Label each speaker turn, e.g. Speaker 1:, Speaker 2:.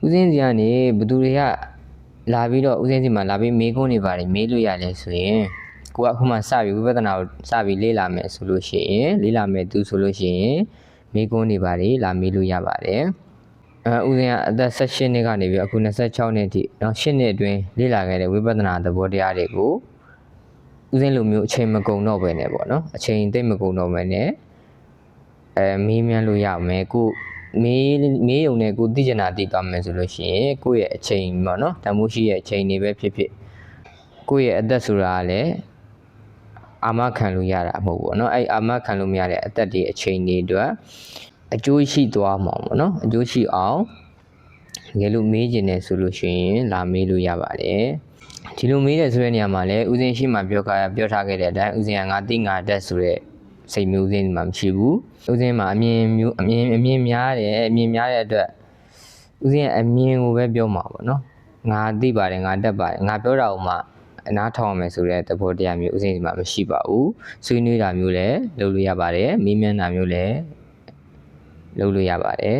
Speaker 1: ဦးစင်းစီကနေဘသူတွေကလာပြီးတော့ဦးစင်းစီမှာလာပြီးမေးခွန်းတွေပါတယ်မေးလို့ရလဲဆိုရင်ကိုကအခုမှစပြီးဝိပဿနာကိုစပြီးလေ့လာမယ်ဆိုလို့ရှိရင်လေ့လာမယ်သူဆိုလို့ရှိရင်မေးခွန်းတွေပါတယ်လာမေးလို့ရပါတယ်ဦးစင်းကအသက်18နှစ်ကနေပြီးအခု26နှစ်အထိเนาะ10နှစ်အတွင်းလေ့လာခဲ့တဲ့ဝိပဿနာသဘောတရားတွေကိုဦးစင်းလိုမျိုးအချိန်မကုန်တော့ပဲနဲ့ပေါ့နော်အချိန်သိမ့်မကုန်တော့ပဲနဲ့မေးမြန်းလို့ရမယ်ကိုမေးရုံနဲ့ကိုသိချင်တာသိသွားမယ်ဆိုလို့ရှိရင်ကိုယ့်ရဲ့အချိန်ပေါ့နော်တန်ဖိုးရှိရဲ့အချိန်တွေပဲဖြစ်ဖြစ်ကိုယ့်ရဲ့အသက်ဆိုတာကလည်းအာမခံလို့ရတာမဟုတ်ဘူးเนาะအဲ့အာမခံလို့မရတဲ့အသက်တွေအချိန်တွေအတွက်အကျိုးရှိသွားမှာပေါ့နော်အကျိုးရှိအောင်တကယ်လို့မေးချင်တယ်ဆိုလို့ရှိရင်လာမေးလို့ရပါတယ်ဒီလိုမေးတဲ့ဆိုတဲ့နေရာမှာလည်းဦးစင်းရှိမှပြောထားခဲ့တဲ့အတိုင်းဦးစင်းကငါသိငါတတ်ဆိုတဲ့စိတ်မျိုးဦးစင်းမှာမရှိဘူးဦးစင်းမှာအမြင်များတဲ့အတွက်ဦးစင်းရဲ့အမြင်ကိုပဲပြောမှာပေါ့နော်ငါသိပါတယ်ငါတတ်ပါတယ်ငါပြောတာကိုမှအနားထောင်အောင်မယ်ဆိုတဲ့သဘောတရားမျိုးဦးစင်းဒီမှာမရှိပါဘူးဆွေးနွေးတာမျိုးလည်းလုပ်လို့ရပါတယ်မေးမြန်းတာမျိုးလည်းလုပ်လို့ရပါတယ်